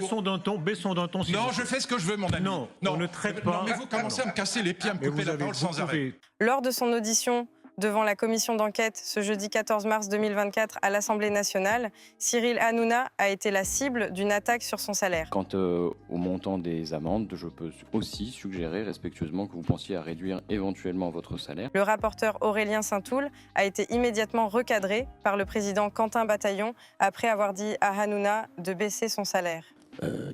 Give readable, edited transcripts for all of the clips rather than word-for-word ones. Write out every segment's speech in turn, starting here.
Baissons d'un ton. Non, je fais ce que je veux, mon ami. Non, on ne traite pas. Non, mais vous commencez à me casser les pieds, à me couper la parole sans arrêt. Lors de son audition devant la commission d'enquête ce jeudi 14 mars 2024 à l'Assemblée nationale, Cyril Hanouna a été la cible d'une attaque sur son salaire. Quant au montant des amendes, je peux aussi suggérer respectueusement que vous pensiez à réduire éventuellement votre salaire. Le rapporteur Aurélien Saint-Toul a été immédiatement recadré par le président Quentin Bataillon après avoir dit à Hanouna de baisser son salaire.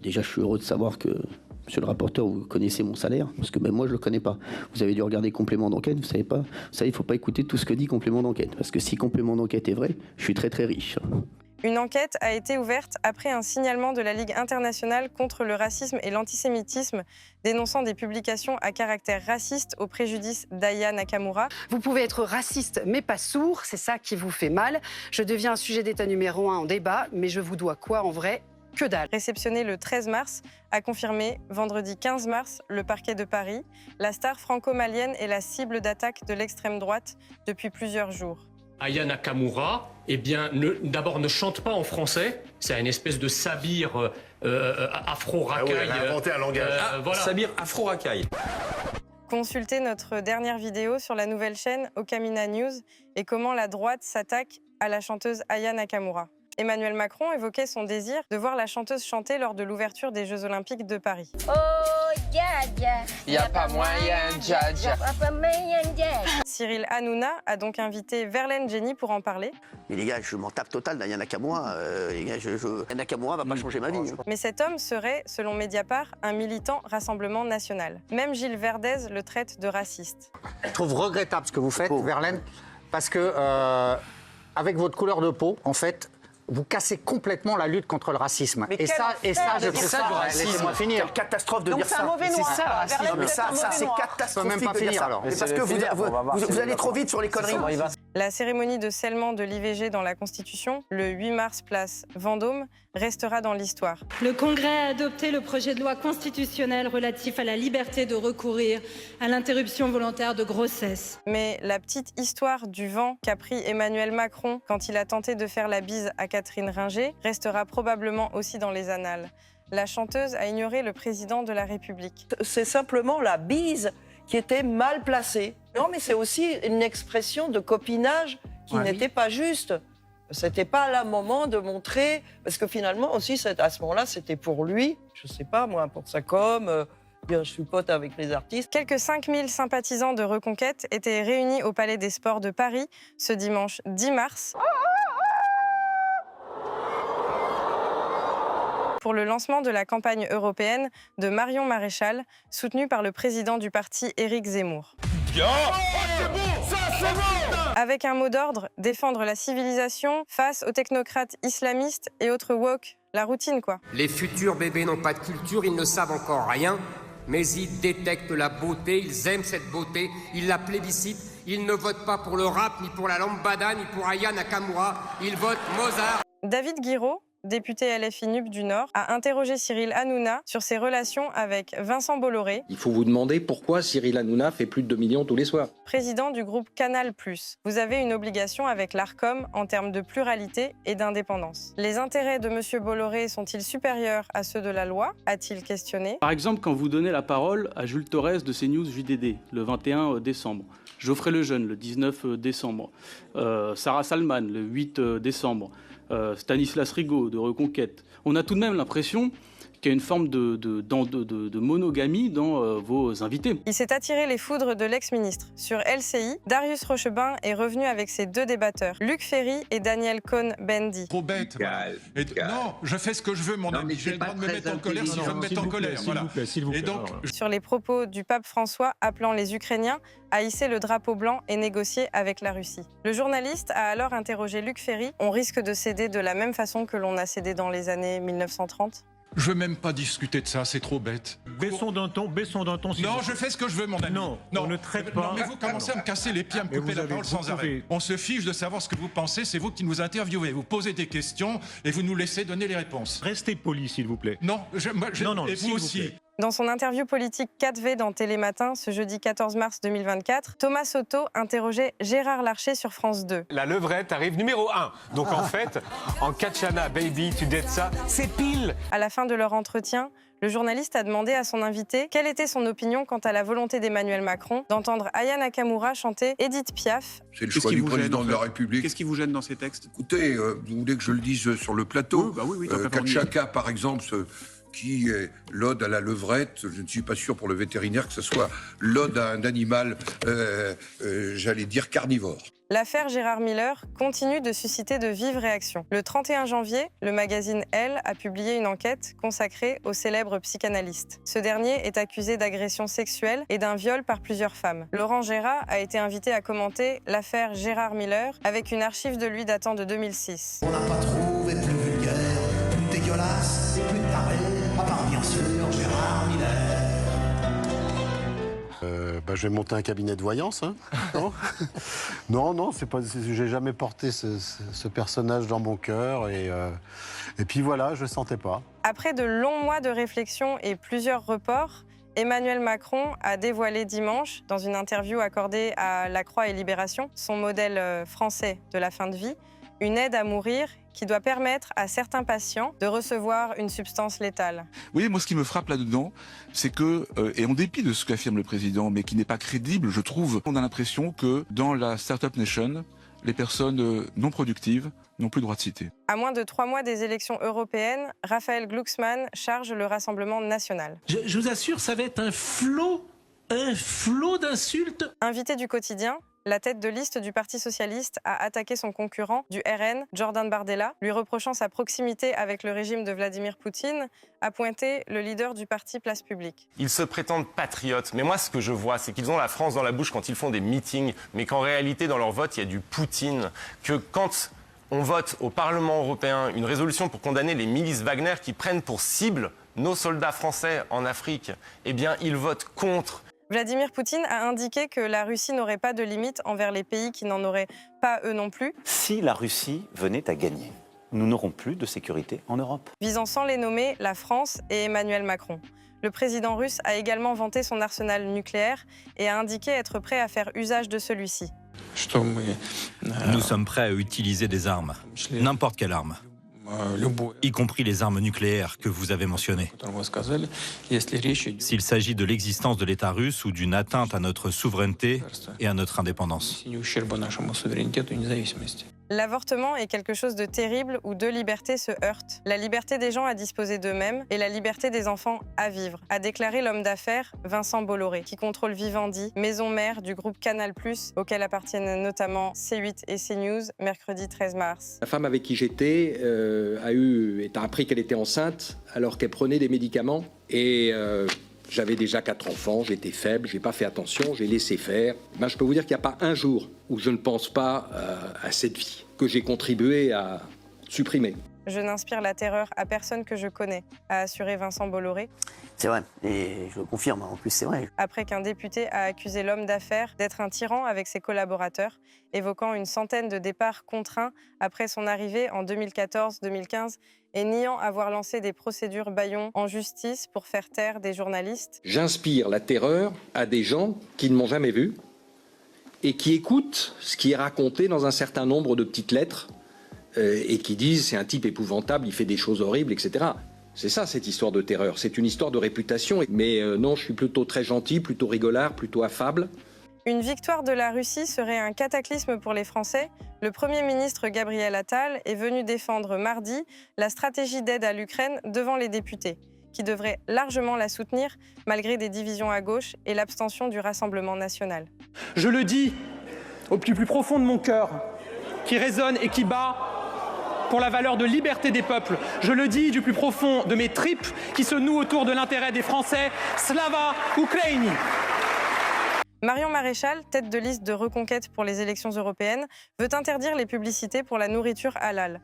Déjà, je suis heureux de savoir que, monsieur le rapporteur, vous connaissez mon salaire, parce que même moi, je ne le connais pas. Vous avez dû regarder Complément d'enquête, vous savez pas. Vous savez, il ne faut pas écouter tout ce que dit Complément d'enquête, parce que si Complément d'enquête est vrai, je suis très très riche. Une enquête a été ouverte après un signalement de la Ligue internationale contre le racisme et l'antisémitisme, dénonçant des publications à caractère raciste au préjudice d'Aya Nakamura. Vous pouvez être raciste mais pas sourd, c'est ça qui vous fait mal. Je deviens un sujet d'état numéro 1 en débat, mais je vous dois quoi en vrai ? Que dalle. Réceptionnée le 13 mars, a confirmé vendredi 15 mars le parquet de Paris. La star franco-malienne est la cible d'attaque de l'extrême droite depuis plusieurs jours. Aya Nakamura, eh bien, d'abord ne chante pas en français. C'est une espèce de sabir afro-racaille. Ah oui, elle a inventé un langage. Voilà. Sabir afro-racaille. Consultez notre dernière vidéo sur la nouvelle chaîne Okamina News et comment la droite s'attaque à la chanteuse Aya Nakamura. Emmanuel Macron évoquait son désir de voir la chanteuse chanter lors de l'ouverture des Jeux Olympiques de Paris. Oh, dja, dja. Y a pas moyen, dja, dja. Cyril Hanouna a donc invité Verlaine Jenny pour en parler. Mais les gars, je m'en tape total d'Aya Nakamura. Les gars, Nakamura va pas changer ma vie. Mais cet homme serait, selon Mediapart, un militant Rassemblement National. Même Gilles Verdez le traite de raciste. Je trouve regrettable ce que vous faites, Verlaine, parce que avec votre couleur de peau, en fait, vous cassez complètement la lutte contre le racisme. Et ça, je trouve ça, laissez-moi finir. Quelle catastrophe de dire ça. C'est un mauvais noir. C'est ça, le racisme. Non, mais ça c'est catastrophique même pas de dire finir, ça. alors. Mais parce que vous allez trop vite sur les conneries. La cérémonie de scellement de l'IVG dans la Constitution, le 8 mars place Vendôme, restera dans l'histoire. Le Congrès a adopté le projet de loi constitutionnelle relatif à la liberté de recourir à l'interruption volontaire de grossesse. Mais la petite histoire du vent qu'a pris Emmanuel Macron quand il a tenté de faire la bise à Catherine Ringer restera probablement aussi dans les annales. La chanteuse a ignoré le président de la République. C'est simplement la bise qui était mal placée. Non, mais c'est aussi une expression de copinage qui n'était pas juste. C'était pas le moment de montrer, parce que finalement aussi, à ce moment-là, c'était pour lui, je sais pas moi, pour sa com, bien, je suis pote avec les artistes. Quelques 5000 sympathisants de Reconquête étaient réunis au Palais des Sports de Paris ce dimanche 10 mars. Pour le lancement de la campagne européenne de Marion Maréchal, soutenue par le président du parti Éric Zemmour. Avec un mot d'ordre, défendre la civilisation face aux technocrates islamistes et autres woke. La routine, quoi. Les futurs bébés n'ont pas de culture, ils ne savent encore rien, mais ils détectent la beauté, ils aiment cette beauté, ils la plébiscitent, ils ne votent pas pour le rap, ni pour la lambada, ni pour Aya Nakamura, ils votent Mozart. David Guiraud, député LFI NUP du Nord, a interrogé Cyril Hanouna sur ses relations avec Vincent Bolloré. Il faut vous demander pourquoi Cyril Hanouna fait plus de 2 millions tous les soirs. Président du groupe Canal+. Vous avez une obligation avec l'ARCOM en termes de pluralité et d'indépendance. Les intérêts de M. Bolloré sont-ils supérieurs à ceux de la loi ? A-t-il questionné ? Par exemple, quand vous donnez la parole à Jules Torres de CNews JDD le 21 décembre, Geoffrey Lejeune le 19 décembre, Sarah Salman le 8 décembre, Stanislas Rigaud de Reconquête. On a tout de même l'impression qu'il y a une forme de monogamie dans vos invités. Il s'est attiré les foudres de l'ex-ministre. Sur LCI, Darius Rochebin est revenu avec ses deux débatteurs, Luc Ferry et Daniel Cohn-Bendit. Trop bête. Non, je fais ce que je veux, mon ami. J'ai le droit de me mettre en colère si je veux me mettre en colère. S'il vous plaît. Sur les propos du pape François appelant les Ukrainiens à hisser le drapeau blanc et négocier avec la Russie. Le journaliste a alors interrogé Luc Ferry. On risque de céder de la même façon que l'on a cédé dans les années 1930 ? Je veux même pas discuter de ça, c'est trop bête. Baissons d'un ton. Non, je fais ce que je veux, mon ami. Non, on ne traite pas. Non, mais vous commencez à me casser les pieds, à me couper la parole sans arrêt. On se fiche de savoir ce que vous pensez, c'est vous qui nous interviewez. Vous posez des questions et vous nous laissez donner les réponses. Restez poli, s'il vous plaît. Non, non, et vous aussi. Dans son interview politique 4V dans Télématin, ce jeudi 14 mars 2024, Thomas Soto interrogeait Gérard Larcher sur France 2. La levrette arrive numéro 1. Donc en fait, en Katchana, baby, tu dettes ça, c'est pile. À la fin de leur entretien, le journaliste a demandé à son invité quelle était son opinion quant à la volonté d'Emmanuel Macron d'entendre Aya Nakamura chanter Edith Piaf. C'est le choix du président de la République. Qu'est-ce qui vous gêne dans ces textes? Écoutez, vous voulez que je le dise sur le plateau? Oui, Katchaka, par exemple, qui est l'ode à la levrette, je ne suis pas sûr pour le vétérinaire que ce soit l'ode à un animal, j'allais dire carnivore. L'affaire Gérard Miller continue de susciter de vives réactions. Le 31 janvier, le magazine Elle a publié une enquête consacrée au célèbre psychanalyste. Ce dernier est accusé d'agression sexuelle et d'un viol par plusieurs femmes. Laurent Gérard a été invité à commenter l'affaire Gérard Miller avec une archive de lui datant de 2006. On n'a pas trouvé plus vulgaire, plus dégueulasse et plus taré, à part bien sûr Gérard Miller. Je vais monter un cabinet de voyance. Hein. Non, c'est pas. J'ai jamais porté ce personnage dans mon cœur et puis voilà, je le sentais pas. Après de longs mois de réflexion et plusieurs reports, Emmanuel Macron a dévoilé dimanche, dans une interview accordée à La Croix et Libération, son modèle français de la fin de vie, une aide à mourir qui doit permettre à certains patients de recevoir une substance létale. Oui, moi ce qui me frappe là-dedans, c'est que, et en dépit de ce qu'affirme le président, mais qui n'est pas crédible, je trouve, on a l'impression que dans la Startup Nation, les personnes non productives n'ont plus droit de citer. À moins de 3 mois des élections européennes, Raphaël Glucksmann charge le Rassemblement national. Je vous assure, ça va être un flot d'insultes. Invité du quotidien, la tête de liste du Parti socialiste a attaqué son concurrent du RN, Jordan Bardella, lui reprochant sa proximité avec le régime de Vladimir Poutine, a pointé le leader du parti Place Publique. Ils se prétendent patriotes, mais moi ce que je vois, c'est qu'ils ont la France dans la bouche quand ils font des meetings, mais qu'en réalité dans leur vote, il y a du Poutine. Que quand on vote au Parlement européen une résolution pour condamner les milices Wagner qui prennent pour cible nos soldats français en Afrique, eh bien ils votent contre. Vladimir Poutine a indiqué que la Russie n'aurait pas de limite envers les pays qui n'en auraient pas eux non plus. Si la Russie venait à gagner, nous n'aurons plus de sécurité en Europe. Visant sans les nommer la France et Emmanuel Macron. Le président russe a également vanté son arsenal nucléaire et a indiqué être prêt à faire usage de celui-ci. Nous sommes prêts à utiliser des armes, n'importe quelle arme, y compris les armes nucléaires que vous avez mentionnées. S'il s'agit de l'existence de l'État russe ou d'une atteinte à notre souveraineté et à notre indépendance. L'avortement est quelque chose de terrible où deux libertés se heurtent. La liberté des gens à disposer d'eux-mêmes et la liberté des enfants à vivre, a déclaré l'homme d'affaires Vincent Bolloré, qui contrôle Vivendi, maison mère du groupe Canal+, auquel appartiennent notamment C8 et CNews, mercredi 13 mars. La femme avec qui j'étais a appris qu'elle était enceinte alors qu'elle prenait des médicaments et j'avais déjà 4 enfants, j'étais faible, j'ai pas fait attention, j'ai laissé faire. Je peux vous dire qu'il n'y a pas un jour où je ne pense pas à cette vie que j'ai contribué à supprimer. Je n'inspire la terreur à personne que je connais, a assuré Vincent Bolloré. C'est vrai, et je le confirme, en plus c'est vrai. Après qu'un député a accusé l'homme d'affaires d'être un tyran avec ses collaborateurs, évoquant une centaine de départs contraints après son arrivée en 2014-2015 et niant avoir lancé des procédures bâillons en justice pour faire taire des journalistes. J'inspire la terreur à des gens qui ne m'ont jamais vu et qui écoutent ce qui est raconté dans un certain nombre de petites lettres et qui disent c'est un type épouvantable, il fait des choses horribles, etc. C'est ça cette histoire de terreur, c'est une histoire de réputation. Mais non, je suis plutôt très gentil, plutôt rigolard, plutôt affable. Une victoire de la Russie serait un cataclysme pour les Français. Le Premier ministre Gabriel Attal est venu défendre mardi la stratégie d'aide à l'Ukraine devant les députés, qui devraient largement la soutenir malgré des divisions à gauche et l'abstention du Rassemblement national. Je le dis au plus profond de mon cœur, qui résonne et qui bat pour la valeur de liberté des peuples. Je le dis du plus profond de mes tripes qui se nouent autour de l'intérêt des Français. Slava Ukraini! Marion Maréchal, tête de liste de Reconquête pour les élections européennes, veut interdire les publicités pour la nourriture halal.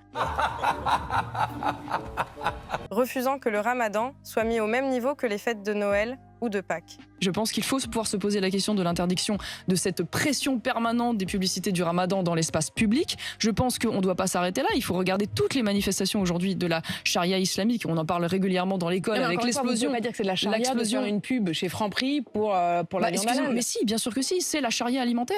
refusant que le ramadan soit mis au même niveau que les fêtes de Noël ou de Pâques. Je pense qu'il faut pouvoir se poser la question de l'interdiction de cette pression permanente des publicités du ramadan dans l'espace public. Je pense qu'on ne doit pas s'arrêter là. Il faut regarder toutes les manifestations aujourd'hui de la charia islamique. On en parle régulièrement dans l'école avec l'explosion. On ne peut pas dire que c'est de la charia de faire une pub chez Franprix pour la viande halal. Mais si, bien sûr que si, c'est la charia alimentaire.